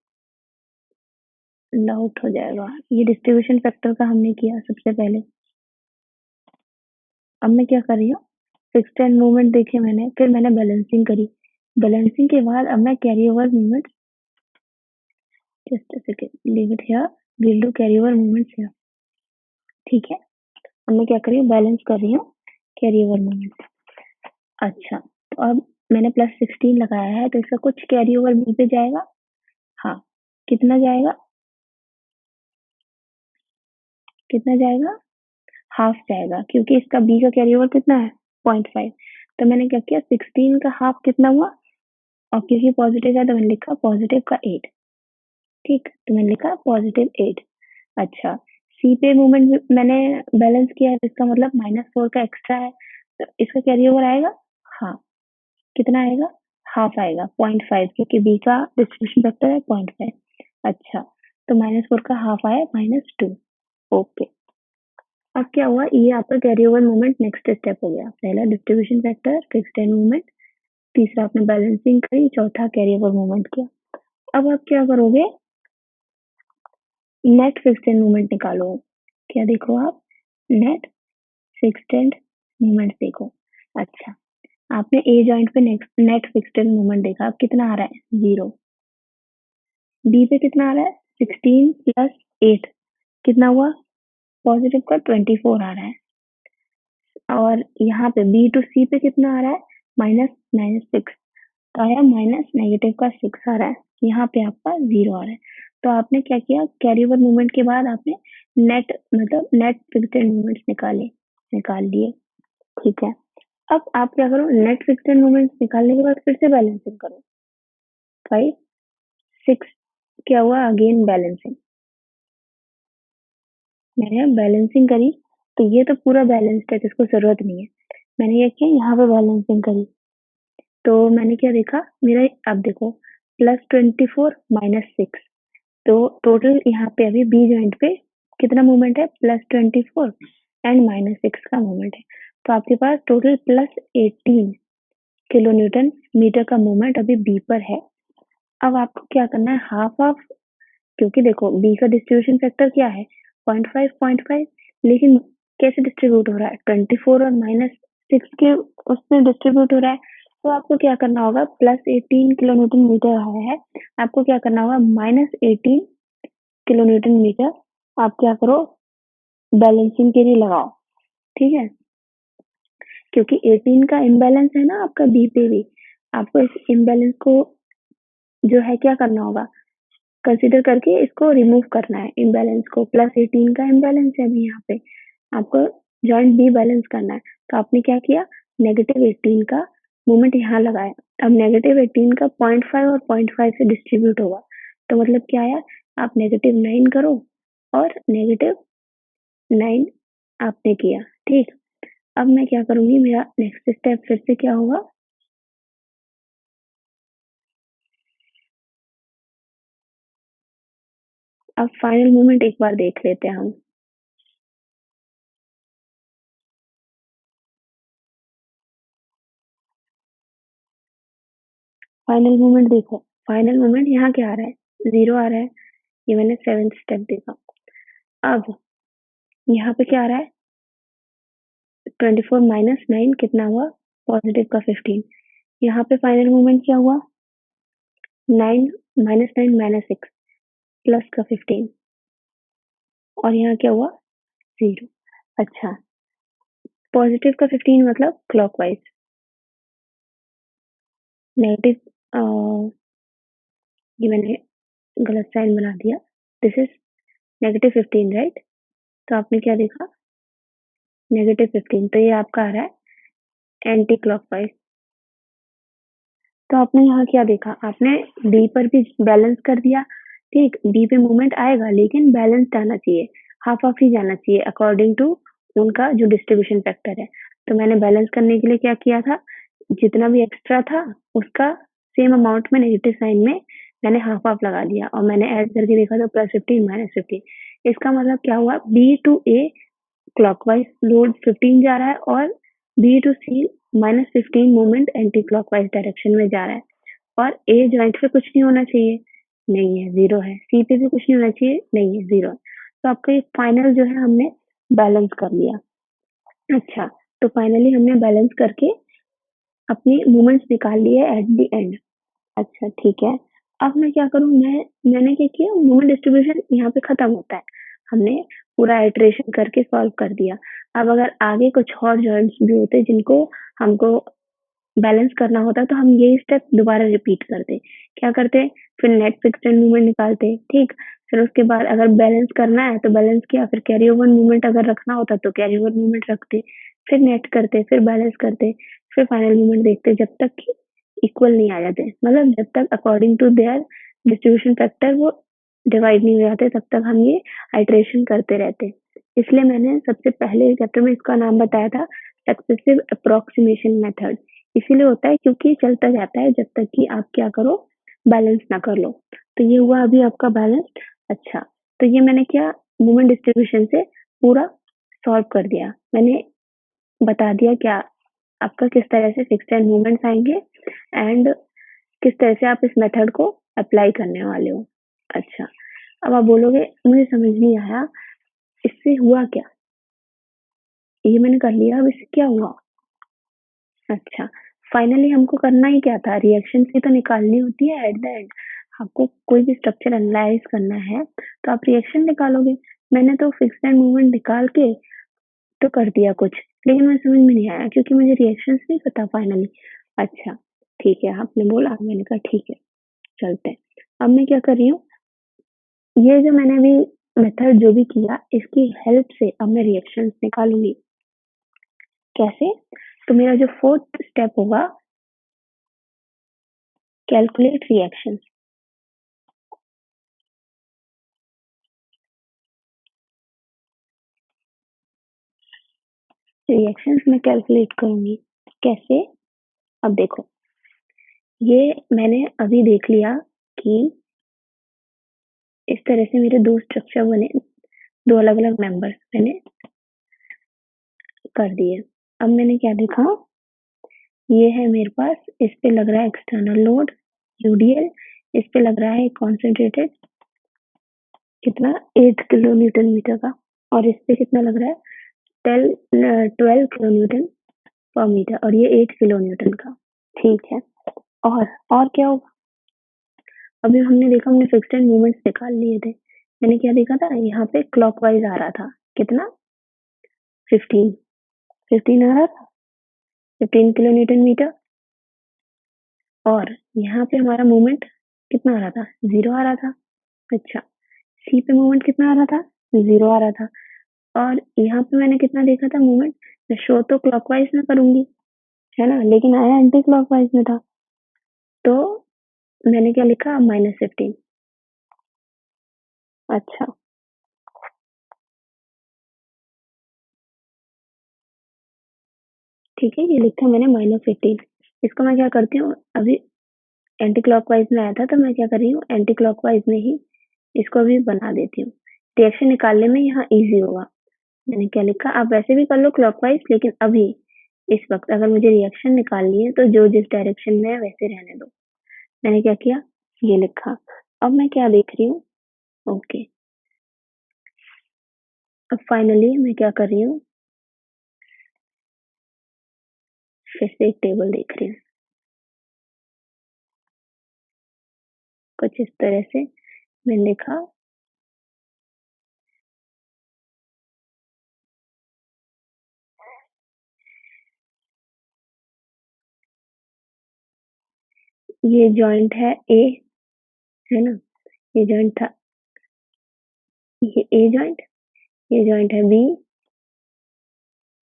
डाउट हो जाएगा। ये डिस्ट्रीब्यूशन फैक्टर का हमने किया सबसे पहले। अब मैं क्या कर रही हूँ, फिक्स्ड एंड मूवमेंट देखे मैंने, फिर मैंने बैलेंसिंग करी। बैलेंसिंग के बाद अब मैं carry over movement, just a second, leave it here, will do carry over movements here. ठीक है, अब मैं क्या कर रही हूँ, बैलेंस कर रही हूँ कैरी ओवर मूवमेंट। अच्छा, तो अब मैंने +16 लगाया है तो इसका कुछ कैरी ओवर बी पे जाएगा। हाँ, कितना जाएगा, कितना जाएगा, हाफ जाएगा, क्योंकि इसका बी का कैरी ओवर कितना है 0.5। तो मैंने क्या किया, 16 का हाफ कितना हुआ, और क्योंकि पॉजिटिव है तो मैंने लिखा पॉजिटिव का 8। ठीक, तो मैंने लिखा +8। अच्छा, सी पे मूवमेंट मैंने बैलेंस किया है, इसका मतलब -4 का एक्स्ट्रा है, तो इसका कैरी ओवर आएगा। हाँ, कितना आएगा, हाफ आएगा 0.5, क्योंकि बी का डिस्ट्रीब्यूशन फैक्टर है 0.5। अच्छा, तो -4 का हाफ आया -2। ओके, अब क्या हुआ, ये आपका carry over movement next step हो गया। पहला distribution factor, fixed and movement, तीसरा आपने बैलेंसिंग करी, चौथा कैरी ओवर मूवमेंट किया। अब आप क्या करोगे, नेट फिक्स्ड एंड मूवमेंट निकालो। क्या देखो आप, नेट फिक्स्ड एंड मूवमेंट देखो। अच्छा, आपने ए जॉइंट पे नेट फिक्स्ड एंड मूवमेंट देखा, अब कितना आ रहा है 0। बी पे कितना आ रहा है 16 प्लस 8, कितना हुआ, पॉजिटिव का 24 आ रहा है। और यहाँ पे बी टू सी पे कितना आ रहा है, -6, तो आया -6 आ रहा है। यहाँ पे आपका 0 आ रहा है। तो आपने क्या किया, कैरी ओवर मूवमेंट के बाद आपने नेट मतलब नेट फिक्स्ड मूवमेंट्स निकाल लिए। ठीक है, अब आप क्या करो, नेट फिक्स्ड मूवमेंट्स निकालने के बाद फिर से बैलेंसिंग करो। 5 6 क्या हुआ, अगेन बैलेंसिंग, मैंने बैलेंसिंग करी, तो ये तो पूरा बैलेंस्ड है, इसको जरूरत नहीं है। मैंने ये किया, यहाँ पे बैलेंसिंग करी, तो मैंने क्या देखा, मेरा अब देखो +24 -6, तो टोटल यहाँ पे अभी बी जॉइंट पे कितना मूवमेंट है, +24 एंड -6 का मूवमेंट है। तो आपके पास टोटल +18 किलो न्यूटन मीटर का मूवमेंट अभी बी पर है। अब आपको क्या करना है, हाफ ऑफ, क्योंकि देखो बी का डिस्ट्रीब्यूशन फैक्टर क्या है 0.5, लेकिन कैसे डिस्ट्रीब्यूट हो रहा है 24 और -6 के उसमें डिस्ट्रीब्यूट हो रहा है। तो आपको क्या करना होगा, +18 किलो न्यूटन मीटर आया है, आपको क्या करना होगा, -18 किलो न्यूटन मीटर आप क्या करो, बैलेंसिंग के लिए लगाओ। ठीक है, क्योंकि 18 का इम्बैलेंस है ना आपका बी पे भी, आपको इस इम्बैलेंस को जो है क्या करना होगा, कंसीडर करके इसको रिमूव करना है इम्बैलेंस को। +18 का इम्बैलेंस है अभी यहाँ पे, आपको जॉइंट बी बैलेंस करना है। तो आपने क्या किया, -18 का मूवमेंट यहाँ लगाया। अब -18 का 0.5 और 0.5 से डिस्ट्रीब्यूट होगा, तो मतलब क्या आया, आप -9 करो और -9 आपने किया। ठीक, अब मैं क्या करूंगी, मेरा नेक्स्ट स्टेप फिर से क्या होगा, अब फाइनल मूवमेंट एक बार देख लेते हैं हम। फाइनल मूवमेंट देखो, फाइनल मूवमेंट यहाँ क्या आ रहा है, 0 आ रहा है, ये मैंने 7th स्टेप देखा। अब यहाँ पे क्या आ रहा है, 24 -9 कितना हुआ, पॉजिटिव का 15। यहाँ पे फाइनल मूवमेंट क्या हुआ, 9 -9 -6 प्लस का 15, और यहाँ क्या हुआ 0। अच्छा, पॉजिटिव का 15 मतलब क्लॉकवाइज, नेगेटिव ये मैंने गलत साइन बना दिया, दिस इज -15 राइट। तो आपने क्या देखा, -15, तो ये आपका आ रहा है एंटी क्लॉकवाइज। तो आपने यहाँ क्या देखा, आपने डी पर भी बैलेंस कर दिया, ठीक, डी पे मूवमेंट आएगा लेकिन बैलेंस आना चाहिए, हाफ हाफ ही जाना चाहिए अकॉर्डिंग टू उनका जो डिस्ट्रीब्यूशन फैक्टर है। तो मैंने बैलेंस करने के लिए क्या किया था, जितना भी एक्स्ट्रा था उसका सेम अमाउंट में नेगेटिव साइन में मैंने हाफ हाफ लगा दिया और मैंने ऐड करके देखा तो +15 -15। इसका मतलब क्या हुआ, B to A clockwise load 15 जा रहा है और B to C -15 movement anti clockwise direction में जा रहा है। और ए जॉइंट पे कुछ नहीं होना चाहिए, नहीं है, जीरो है, सी पे भी कुछ नहीं होना चाहिए, नहीं है, जीरो है। तो आपका ये फाइनल जो है हमने बैलेंस कर लिया। अच्छा, तो फाइनली हमने बैलेंस करके अपनी मूवमेंट्स निकाल लिए एट द एंड। अच्छा ठीक है, अब मैं क्या करूँ, मैंने क्या किया, मूवमेंट डिस्ट्रीब्यूशन यहाँ पे खत्म होता है, हमने पूरा इटरेशन करके सॉल्व कर दिया। अब अगर आगे कुछ और जॉइंट्स भी होते जिनको हमको बैलेंस करना होता तो हम यही स्टेप दोबारा रिपीट करते। क्या करते, फिर नेट फिक्स्ड मूवमेंट निकालते, ठीक, फिर उसके बाद अगर बैलेंस करना है तो बैलेंस किया, फिर कैरी ओवर मूवमेंट अगर रखना होता तो कैरी ओवर मूवमेंट रखते, फिर नेट करते, फिर बैलेंस करते, फिर फाइनल मूवमेंट देखते जब तक कि इक्वल नहीं आ जाते, मतलब जब तक according to their distribution factor वो डिवाइड नहीं हो जाते तब तक हम ये आइट्रेशन करते रहते। इसलिए मैंने सबसे पहले चैप्टर में इसका नाम बताया था सक्सेसिव अप्रोक्सीमेशन मेथड। इसीलिए होता है क्योंकि चलता जाता है जब तक कि आप क्या करो, बैलेंस ना कर लो। तो ये हुआ अभी आपका बैलेंस। अच्छा, तो ये मैंने क्या, मोमेंट डिस्ट्रीब्यूशन से पूरा सॉल्व कर दिया, मैंने बता दिया क्या आपका किस तरह से फिक्स्ड एंड मूवमेंट्स आएंगे एंड किस तरह से आप इस मेथड को अप्लाई करने वाले हो। अच्छा, अब आप बोलोगे मुझे समझ नहीं आया इससे हुआ क्या, ये मैंने कर लिया, अब इससे क्या हुआ। अच्छा, फाइनली हमको करना ही क्या था, रिएक्शन ही तो निकालनी होती है एट द एंड। आपको कोई भी स्ट्रक्चर एनालाइज करना है तो आप रिएक्शन निकालोगे। मैंने तो फिक्स्ड एंड मूवमेंट निकाल के तो कर दिया कुछ, लेकिन मुझे समझ में नहीं आया क्योंकि मुझे रिएक्शंस नहीं पता फाइनली। अच्छा ठीक है, आपने बोला, मैंने कहा ठीक है, चलते हैं। अब मैं क्या कर रही हूँ, ये जो मैंने अभी मेथड जो भी किया इसकी हेल्प से अब मैं रिएक्शंस निकालूंगी। कैसे, तो मेरा जो फोर्थ स्टेप होगा, कैलकुलेट रिएक्शन। रिएक्शंस मैं कैलकुलेट करूंगी कैसे, अब देखो, ये मैंने अभी देख लिया कि इस तरह से मेरे दो स्ट्रक्चर बने, दो अलग अलग मेंबर्स मैंने कर दिए। अब मैंने क्या देखा, ये है मेरे पास, इस पे लग रहा है एक्सटर्नल लोड यूडीएल, इस पे लग रहा है कॉन्सेंट्रेटेड कितना 8 किलो न्यूटन मीटर का, और इस पे कितना लग रहा है 12 किलो न्यूटन पर मीटर, और ये 8 किलो न्यूटन का। ठीक है, और क्या होगा, अभी हमने देखा, हमने फिक्स्ड एंड मोमेंट्स निकाल लिए थे। मैंने क्या देखा था, यहाँ पे क्लॉकवाइज आ रहा था, कितना 15, 15 आ रहा था, 15 किलो न्यूटन मीटर। और यहाँ पे हमारा मूवमेंट कितना आ रहा था, जीरो आ रहा था। अच्छा, सी पे मूवमेंट कितना आ रहा था, जीरो आ रहा था। और यहाँ पे मैंने कितना देखा था मूवमेंट, मैं शो तो क्लॉकवाइज में करूंगी, है ना, लेकिन आया एंटी क्लॉकवाइज में था, तो मैंने क्या लिखा, -15। अच्छा ठीक है, ये लिखा मैंने -15। इसको मैं क्या करती हूँ, अभी एंटी क्लॉकवाइज में आया था तो मैं क्या कर रही हूँ, एंटी क्लॉकवाइज में ही इसको अभी बना देती हूँ, रिएक्शन निकालने में यहाँ इजी होगा। मैंने क्या लिखा, आप वैसे भी कर लो क्लॉकवाइज, लेकिन अभी इस वक्त अगर मुझे रिएक्शन निकालनी है तो जो जिस डायरेक्शन में है वैसे रहने दो। मैंने क्या किया, ये लिखा। अब मैं क्या देख रही हूँ, ओके, अब फाइनली मैं क्या कर रही हूँ, फिर से एक टेबल देख रही हूँ, कुछ इस तरह से मैंने लिखा, ये जॉइंट है ए, है ना? ये जॉइंट था, ये ए जॉइंट, ये जॉइंट है बी,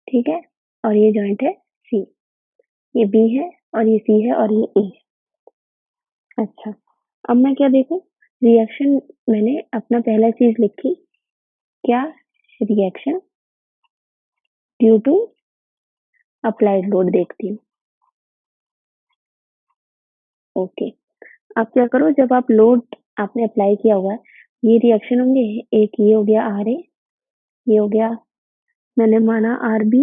ठीक है? और ये जॉइंट है सी। ये बी है और ये सी है और ये ए। अच्छा, अब मैं क्या देखूं? रिएक्शन, मैंने अपना पहला चीज लिखी, क्या? Reaction due to applied load देखती हूँ। ओके, अब क्या करो, जब आप लोड आपने अप्लाई किया हुआ है, ये रिएक्शन होंगे। एक ये हो गया आर ए, ये हो गया, मैंने माना आर बी,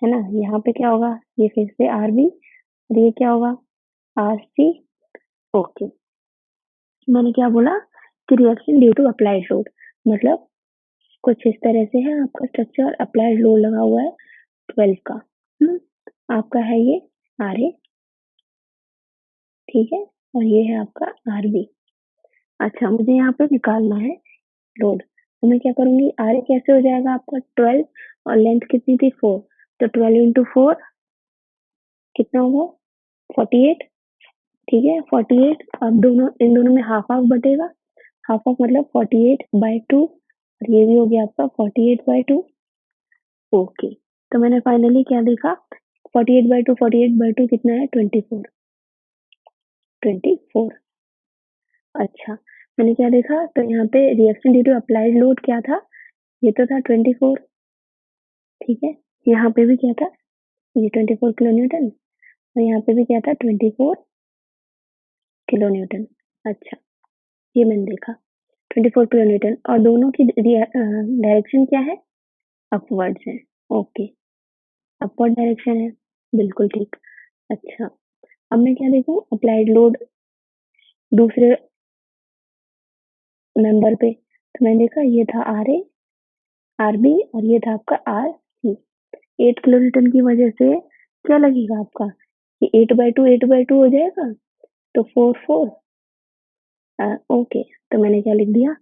है ना? यहाँ पे क्या होगा? ये फिर से आर बी और ये क्या होगा? R C. ओके, मैंने क्या बोला कि reaction due to applied load, मतलब कुछ इस तरह से है आपका स्ट्रक्चर, अप्लाइड लोड लगा हुआ है 12 का। हम्म, आपका है ये आर ए, ठीक है? और ये है आपका आर बी। अच्छा, मुझे यहाँ पे निकालना है लोड, तो मैं क्या करूंगी? आर ए कैसे हो जाएगा आपका? 12, और लेंथ कितनी थी? 4, तो 12 इंटू 4 कितना होगा? 48, ठीक है? 48, अब दोनों, इन दोनों में हाफ हाफ बटेगा, हाफ हाफ मतलब 48/2, और ये भी हो गया आपका 48/2। ओके, तो मैंने फाइनली क्या देखा? 48/2, 48/2 कितना है? 24, 24। अच्छा, मैंने क्या देखा? तो यहाँ पे reaction due to applied load क्या था? ये तो था 24, ठीक है? यहाँ पे भी क्या था? ये 24 किलो न्यूटन, और यहाँ पे भी क्या था? 24 किलो न्यूटन। अच्छा, ये मैंने देखा 24 किलो न्यूटन, और दोनों की डायरेक्शन क्या है? अपवर्ड्स है। ओके, अपवर्ड डायरेक्शन है, बिल्कुल ठीक। अच्छा, अब मैं क्या देखूं? अप्लाइड लोड दूसरे मेंबर पे, तो मैंने देखा ये था आर ए, आर बी, और ये था आपका आर सी। 8 किलो न्यूटन की वजह से क्या लगेगा आपका? ये 8/2, 8/2 हो जाएगा, तो 4 4। ओके, तो मैंने क्या लिख दिया?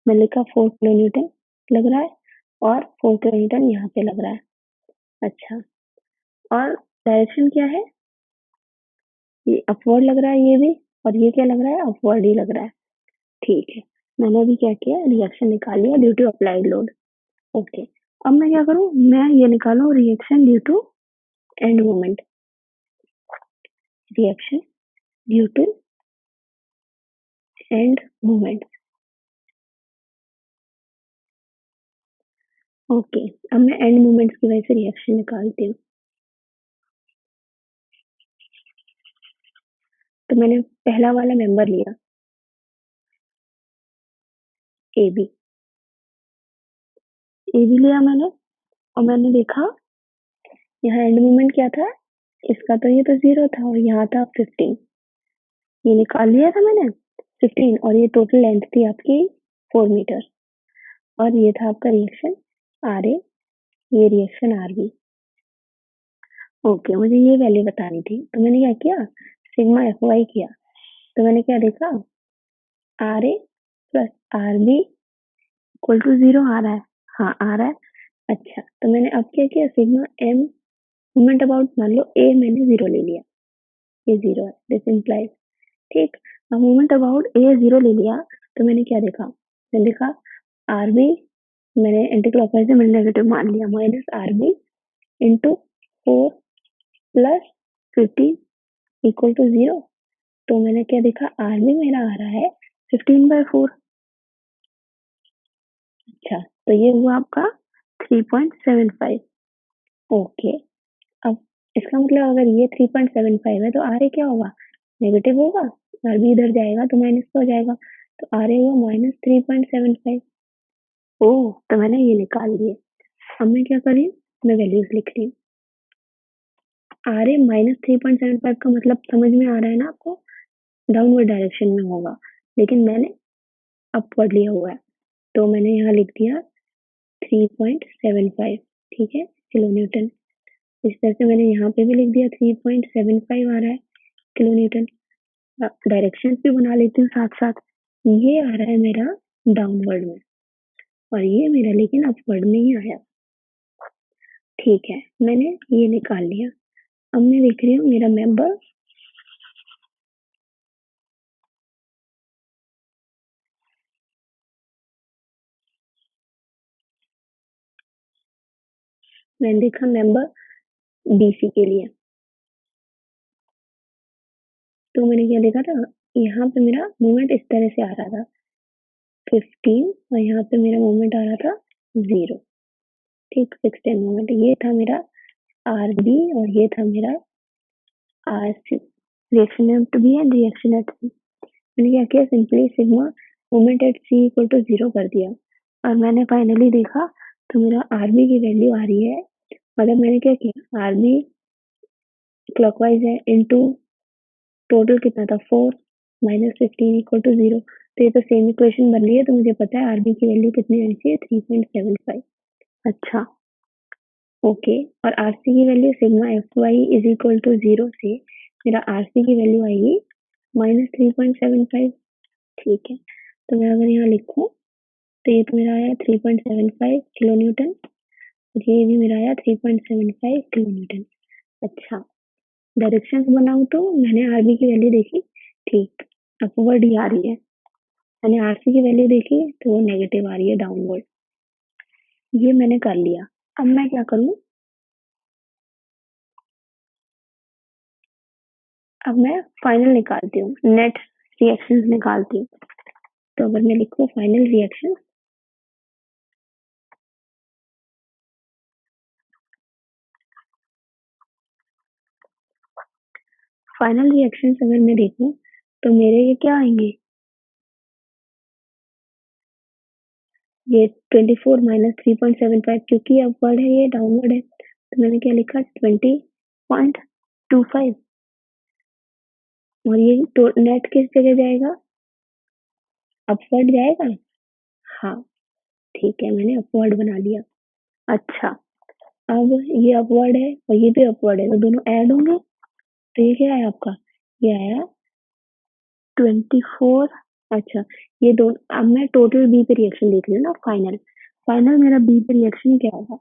मैंने लिखा 4 किलो न्यूटन लग रहा है, और 4 किलो न्यूटन यहाँ पे लग रहा है। अच्छा, और डायरेक्शन क्या है? ये अपवर्ड लग रहा है ये भी, और ये क्या लग रहा है? अपवर्ड ही लग रहा है। ठीक है, मैंने अभी क्या किया? रिएक्शन निकाल लिया due to applied load. Okay, अब मैं क्या करूँ? मैं ये निकालूं reaction due to end moment. Reaction due to end moment. Okay, अब मैं एंड मोमेंट्स की वजह से रिएक्शन निकालती हूँ। तो मैंने पहला वाला मेंबर लिया, ए बी, ए बी लिया मैंने, और मैंने देखा यहाँ एंड मोमेंट क्या था? इसका तो ये तो 0 था, और यहाँ था 15। ये निकाल लिया था मैंने 15, और ये टोटल लेंथ थी आपकी 4 मीटर, और ये था आपका रिएक्शन आर ए, ये रिएक्शन आर बी। ओके, मुझे ये वैल्यू बतानी थी, तो मैंने क्या किया? सिग्मा एफ वाई किया। तो मैंने क्या देखा? R A plus R B equal to 0 आ रहा है। हाँ, आ रहा है। अच्छा, तो मैंने अब क्या किया? सिग्मा एम मोमेंट अबाउट, मान लो ए मैंने 0 ले लिया, ये 0 है, दिस इम्प्लाइज, ठीक। अब मोमेंट अबाउट ए 0 ले लिया, तो मैंने क्या देखा? मैंने देखा आर बी, मैंने एंटी क्लॉकवाइज से मैंने नेगेटिव मान लिया, minus R B into 4 plus 15 equal to 0। तो मैंने क्या देखा? आर बी मेरा आ रहा है 15/4। अच्छा, तो ये हुआ आपका 3.75। ओके, अब इसका मतलब अगर ये 3.75 है, तो आर ए क्या होगा? नेगेटिव होगा, आर बी इधर जाएगा तो माइनस हो जाएगा, तो आर ए हुआ -3.75। ओह, तो मैंने ये निकाल लिए। अब मैं क्या करी? मैं वैल्यूज लिख रही हूँ। आर ए -3.75 का मतलब समझ में आ रहा है ना आपको? डाउनवर्ड डायरेक्शन में होगा, लेकिन मैंने अपवर्ड लिया हुआ है, तो मैंने यहाँ लिख दिया 3.75, ठीक है, किलो न्यूटन। इस तरह से मैंने यहाँ पे भी लिख दिया 3.75 आ रहा है किलो न्यूटन। डायरेक्शन भी बना लेती हूँ साथ साथ। ये आ रहा है मेरा डाउनवर्ड में, और ये मेरा लेकिन अपवर्ड में ही आया। ठीक है, मैंने ये निकाल लिया। अब मैं लिख रही हूँ मेरा मेंबर मैंने देखा मेंबर BC के लिए, तो मैंने क्या देखा था, यहाँ पे मेरा मूवमेंट इस तरह से आ रहा था 15 और यहाँ पे मेरा मूवमेंट आ रहा था 0। ठीक, 16 मूवमेंट, ये था मेरा RB और ये था मेरा RC, reaction at B and reaction at C. मैंने क्या किया, simply sigma moment at C equal to 0 कर दिया और मैंने फाइनली देखा तो मेरा आरबी की वैल्यू आ रही है, मतलब मैंने क्या किया, आरबी क्लॉकवाइज है इनटू टोटल कितना था 4 माइनस 15 इक्वल टू 0, तो ये तो सेम इक्वेशन बन रही है, तो मुझे पता है आरबी की वैल्यू कितनी आनी चाहिए, 3.75। अच्छा, ओके, और आरसी की value sigma F Y is equal to 0 से मेरा आरसी की वैल्यू आएगी -3.75। ठीक है, तो मैं अगर यहाँ लिखूँ तो ये तो मेरा आया 3.75 किलो न्यूटन और ये भी मेरा आया 3.75 किलो न्यूटन। अच्छा, डायरेक्शंस बनाऊँ तो मैंने आरबी की वैल्यू देखी, ठीक, अपवर्ड ही आ रही है। मैंने आरसी की वैल्यू देखी तो वो नेगेटिव आ रही है, डाउनवर्ड। ये मैंने कर लिया। अब मैं क्या करूँ, अब मैं फाइनल निकालती हूँ, नेट रिएक्शंस निकालती हूँ। तो अगर मैं लिखूँ फाइनल रिएक्शंस अगर मैं देखूँ तो मेरे ये क्या आएंगे, ये 24 माइनस 3.75, क्योंकि अपवर्ड है ये डाउनवर्ड है, तो मैंने क्या लिखा 20.25 और ये तो नेट किस जगह जाएगा, अपवर्ड जाएगा। हाँ, ठीक है, मैंने अपवर्ड बना लिया। अच्छा, अब ये अपवर्ड है और ये भी अपवर्ड है, तो दोनों ऐड होंगे, तो ये क्या है आपका, ये आया 24। अच्छा, ये दोनों, अब मैं टोटल बी पे रिएक्शन देख रही हूँ ना, फाइनल फाइनल मेरा बी पे रिएक्शन क्या होगा,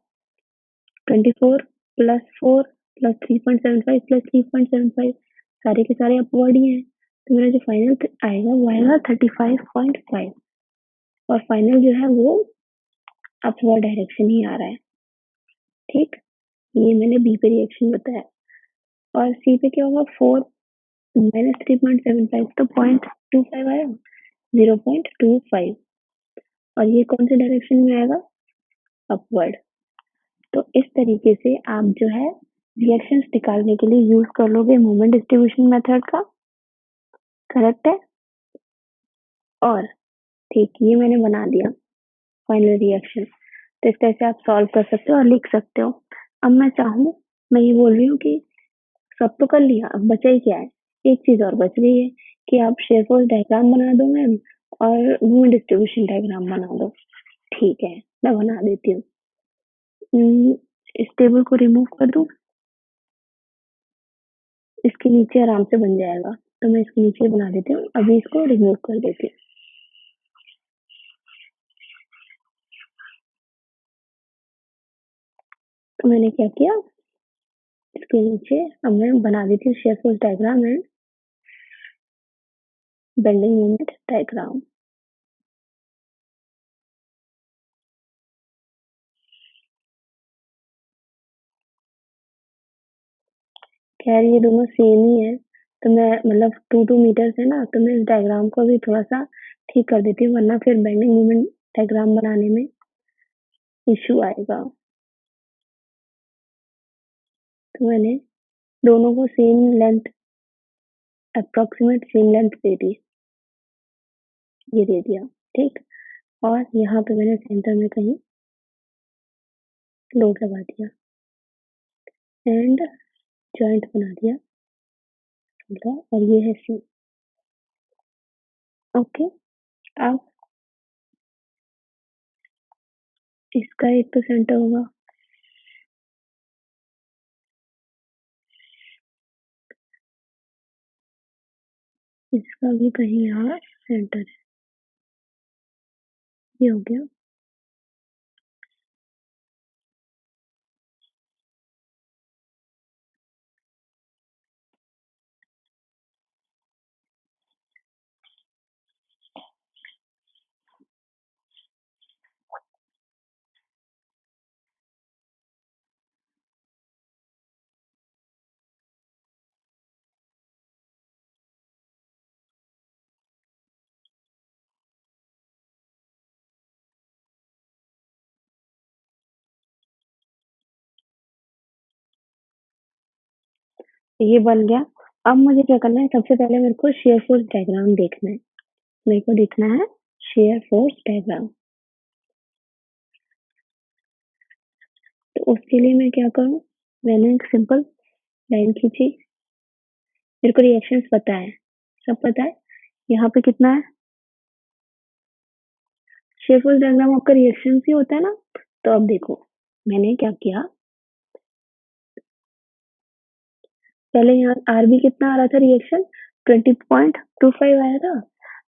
24 प्लस 4 प्लस 3.75 प्लस 3.75, सारे के सारे अपवर्ड ही हैं, तो मेरा जो फाइनल आएगा वो आएगा 35.5 और फाइनल जो है वो अपवर्ड डायरेक्शन ही आ रहा है। ठीक, ये मैंने बी पे रिएक्शन बताया और सी पे क्या होगा, 4 माइनस 3.75, तो 0.25 आया, 0.25, और ये कौन से डायरेक्शन में आएगा, अपवर्ड। तो इस तरीके से आप जो है रिएक्शंस निकालने के लिए यूज कर लोगे मोमेंट डिस्ट्रीब्यूशन मेथड का, करेक्ट है। और ठीक, ये मैंने बना दिया फाइनल रिएक्शन, तो इस तरह से आप सॉल्व कर सकते हो और लिख सकते हो। अब मैं चाहूँ, मैं ये बोल रही हूँ कि सब तो कर लिया, अब बचा ही क्या है, एक चीज और बच रही है कि आप शेप फोर्स डायग्राम बना दो मैम और मूवमेंट डिस्ट्रीब्यूशन डायग्राम बना दो। ठीक है, मैं बना देती हूँ। इस टेबल को रिमूव कर दूं, इसके नीचे आराम से बन जाएगा, तो मैं इसके नीचे बना देती हूँ, अभी इसको रिमूव कर देती हूँ। तो मैंने क्या किया, इसके नीचे अब मैं बना देती हूँ shape force diagram and bending moment diagram. खैर ये दोनों सेम ही है, तो मैं मतलब 2 2 मीटर्स है ना, तो मैं इस डायग्राम को भी थोड़ा सा ठीक कर देती हूँ, वरना फिर बेंडिंग मोमेंट डायग्राम बनाने में इशू आएगा। तो मैंने दोनों को same length, approximate same length दे दी, ये दे दिया। ठीक, और यहाँ पे मैंने सेंटर में कहीं लोड लगा दिया एंड जॉइंट बना दिया, और ये है सी। ओके, अब इसका एक तो सेंटर होगा, इसका भी कहीं यहाँ सेंटर है, ये हो गया। ये बन गया। अब मुझे क्या करना है, सबसे पहले मेरे को shear force डायग्राम देखना है। मेरे को देखना है shear force डायग्राम। तो उसके लिए मैं क्या करूँ, मैंने एक सिंपल लाइन खींची। मेरे को रिएक्शंस पता है, सब पता है। यहाँ पे कितना है, शेयर फोर्स डायग्राम आपका रिएक्शंस ही होता है ना। तो अब देखो मैंने क्या किया, पहले यहाँ आरबी कितना आ रहा था रिएक्शन, 20.25 आया था।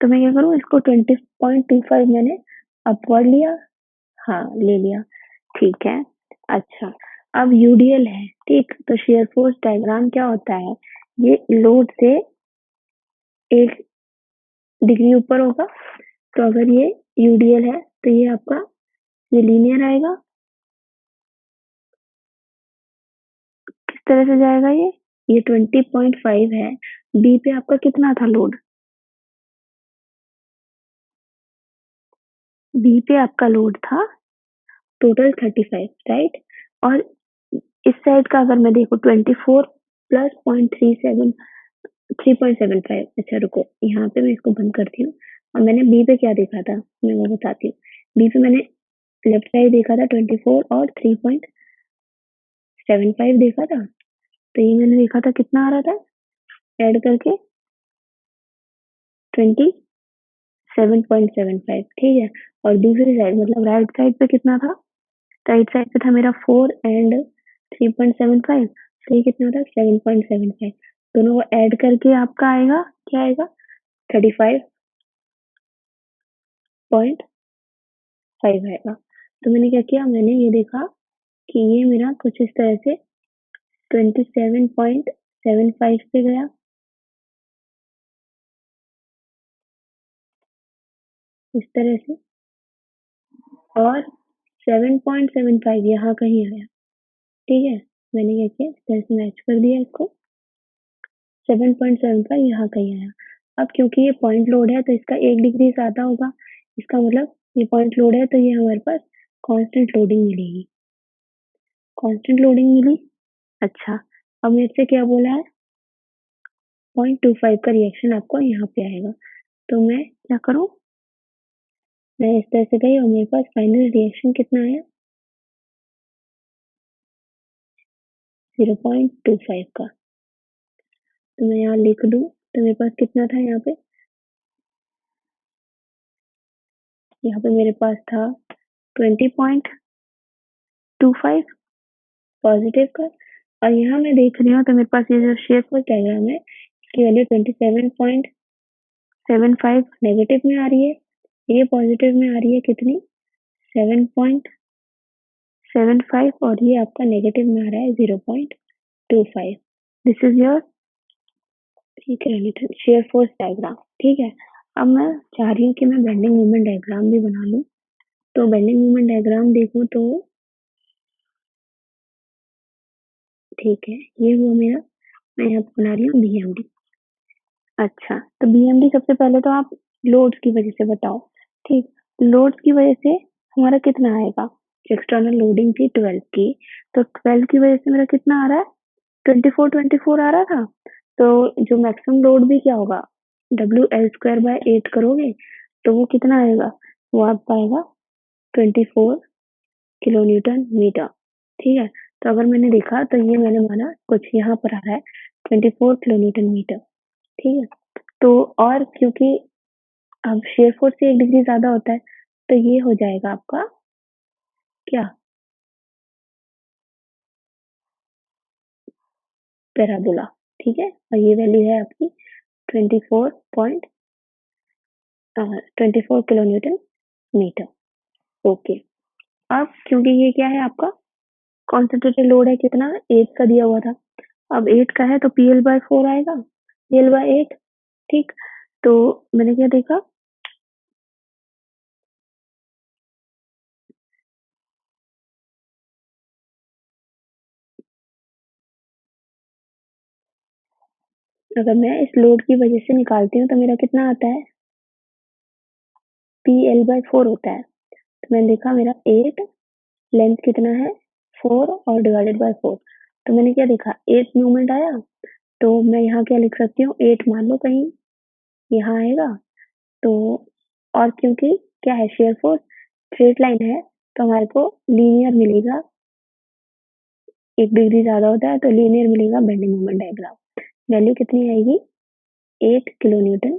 तो मैं क्या करूँ, इसको 20.25 मैंने अपवर्ड लिया। हाँ ले लिया, ठीक है। अच्छा, अब यूडीएल है, ठीक। तो शेयर फोर्स डायग्राम क्या होता है, ये लोड से 1 डिग्री ऊपर होगा। तो अगर ये यूडीएल है तो ये आपका ये लीनियर आएगा। किस तरह से जाएगा ये 20.5 है। बी पे आपका कितना था लोड, बी पे आपका लोड था टोटल 35, राइट। और इस साइड का अगर मैं देखूं 24 प्लस 0.37, 3.75। अच्छा रुको, यहाँ पे मैं इसको बंद करती हूँ। और मैंने बी पे क्या देखा था, मैं वो बताती हूँ। बी पे मैंने लेफ्ट साइड देखा था 24 और 3.75 देखा था। तो ये मैंने देखा था कितना आ रहा था, ऐड करके 27.75, ठीक है। और दूसरी साइड मतलब राइट साइड पे कितना था, राइट साइड पे था मेरा 4 एंड 3.75। तो ये कितना था, 7.75। दोनों को ऐड करके आपका आएगा, क्या आएगा, 35.5 आएगा। तो मैंने क्या किया, मैंने ये देखा कि ये मेरा कुछ इस तरह से 27.75 पे गया। इस तरह से, और 7.75 यहाँ कहीं आया, ठीक है। मैंने क्या किया, इस तरह से मैच कर दिया इसको। 7.75 यहाँ कहीं आया। अब क्योंकि ये पॉइंट लोड है तो इसका 1 डिग्री ज्यादा होगा। इसका मतलब ये पॉइंट लोड है तो ये हमारे पास कांस्टेंट लोडिंग मिलेगी, कांस्टेंट लोडिंग मिली। अच्छा, अब मेरे से क्या बोला है, 0.25 का रिएक्शन आपको यहाँ पे आएगा। तो मैं क्या करूँ, मैं इस तरह से गई और मेरे पास फाइनल रिएक्शन कितना आया, 0.25 का। तो मैं यहाँ लिख दूँ, तो मेरे पास कितना था यहाँ पे मेरे पास था 20.25 पॉजिटिव का। और यहाँ मैं देख रही हूँ तो मेरे पास ये जो शेप का डायग्राम है, इसकी वैल्यू 27.75 नेगेटिव में आ रही है, ये पॉजिटिव में आ रही है कितनी, 7.75, और ये आपका नेगेटिव में आ रहा है 0.25। This is your shear force diagram, ठीक है। अब मैं चाह रही हूँ कि मैं बेंडिंग मोमेंट डायग्राम भी बना लूँ। तो बेंडिंग मोमेंट डायग्राम देखूँ तो ठीक है, ये हुआ मेरा, मैं यहाँ पे बना रही हूँ बीएमडी। अच्छा, तो बीएमडी सबसे पहले तो आप लोड्स की वजह से बताओ, ठीक। लोड्स की वजह से हमारा कितना आएगा, एक्सटर्नल लोडिंग थी 12 की, तो 12 की वजह से मेरा कितना आ रहा है, 24 आ रहा था। तो जो मैक्सिमम लोड भी क्या होगा, WL² बाय 8 करोगे तो वो कितना आएगा, वो आपका आएगा 24 kN/मीटर, ठीक है। तो अगर मैंने देखा तो ये मैंने माना कुछ यहाँ पर आ रहा है 24 kN/मीटर, ठीक है। तो और क्योंकि अब शेयर फोर्स से 1 डिग्री ज्यादा होता है तो ये हो जाएगा आपका क्या, पैराबोला, ठीक है। और ये वैल्यू है आपकी 24 kN/मीटर, ओके। अब क्योंकि ये क्या है आपका कॉन्सेंट्रेटेड लोड है, कितना 8 का दिया हुआ था। अब 8 का है तो PL/4 आएगा, PL/8, ठीक। तो मैंने क्या देखा, अगर मैं इस लोड की वजह से निकालती हूँ तो मेरा कितना आता है, PL/4 होता है। तो मैंने देखा मेरा 8, लेंथ कितना है 4 और डिवाइडेड बाय 4। तो मैंने क्या देखा, 8 मूवमेंट आया। तो मैं यहाँ क्या लिख सकती हूँ, 8 मान लो कहीं यहाँ आएगा, तो और क्योंकि क्या है, शेयर फोर्स स्ट्रेट लाइन है, तो हमारे को लीनियर मिलेगा, 1 डिग्री ज़्यादा होता है तो लीनियर मिलेगा बेंडिंग मोमेंट डायग्राम। वैल्यू कितनी आएगी, 8 किलो न्यूटन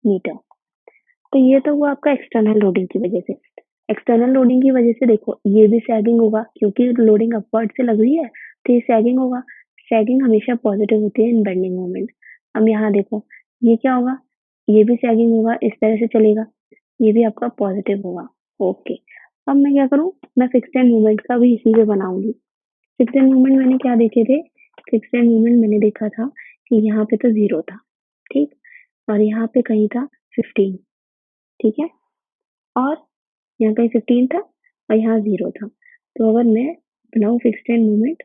मीटर। तो ये तो हुआ आपका एक्सटर्नल लोडिंग की वजह से। एक्सटर्नल लोडिंग की वजह से देखो ये भी सैगिंग होगा, क्योंकि लोडिंग अपवर्ड से लग रही है तो ये सैगिंग होगा। सैगिंग हमेशा पॉजिटिव होती है इन बेंडिंग मोमेंट। अब यहाँ देखो ये क्या होगा, ये भी सैगिंग होगा, इस तरह से चलेगा, ये भी आपका पॉजिटिव होगा। ओके, अब मैं क्या करूँ, मैं फिक्स्ड एंड मूवमेंट का भी इसी पे बनाऊंगी। फिक्स्ड एंड मूवमेंट मैंने क्या देखे थे, फिक्स्ड एंड मूवमेंट मैंने देखा था कि यहाँ पे तो 0 था, ठीक, और यहाँ पे कहीं था 15, ठीक है, और यहाँ कहीं 15 था और यहाँ 0 था। तो अगर मैं बनाऊँ फिक्स्ड एंड मूवमेंट,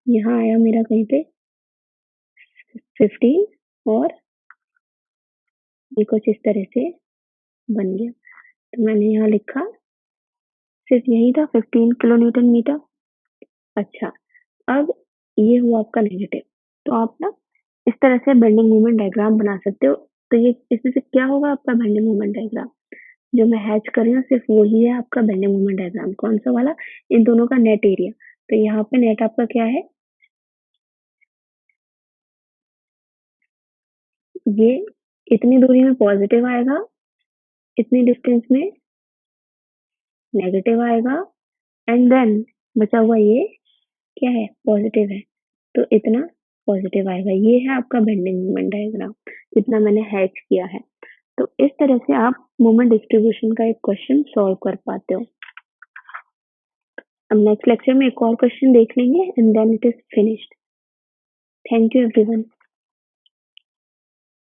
यहाँ आया मेरा कहीं पे 15 और ये कुछ इस तरह से बन गया। तो मैंने यहाँ लिखा, सिर्फ यही था 15 किलो न्यूटन मीटर। अच्छा, अब ये हुआ आपका नेगेटिव। तो आप ना इस तरह से बेंडिंग मोमेंट डायग्राम बना सकते हो। तो ये इसमें से क्या होगा आपका बेंडिंग मोमेंट डायग्राम, जो मैं हैच कर रही हूँ सिर्फ वही है आपका बेंडिंग मोमेंट डायग्राम। कौन सा वाला, इन दोनों का नेट एरिया। तो यहाँ पे नेट आपका क्या है, ये इतनी दूरी में पॉजिटिव आएगा, इतनी डिस्टेंस में नेगेटिव आएगा, एंड देन बचा हुआ ये क्या है, पॉजिटिव है, तो इतना पॉजिटिव आएगा। ये है आपका बेंडिंग मोमेंट डायग्राम, जितना मैंने हैच किया है। तो इस तरह से आप मोमेंट डिस्ट्रीब्यूशन का एक क्वेश्चन सॉल्व कर पाते हो। अब नेक्स्ट लेक्चर में एक और क्वेश्चन देख लेंगे and then it is finished. Thank you everyone.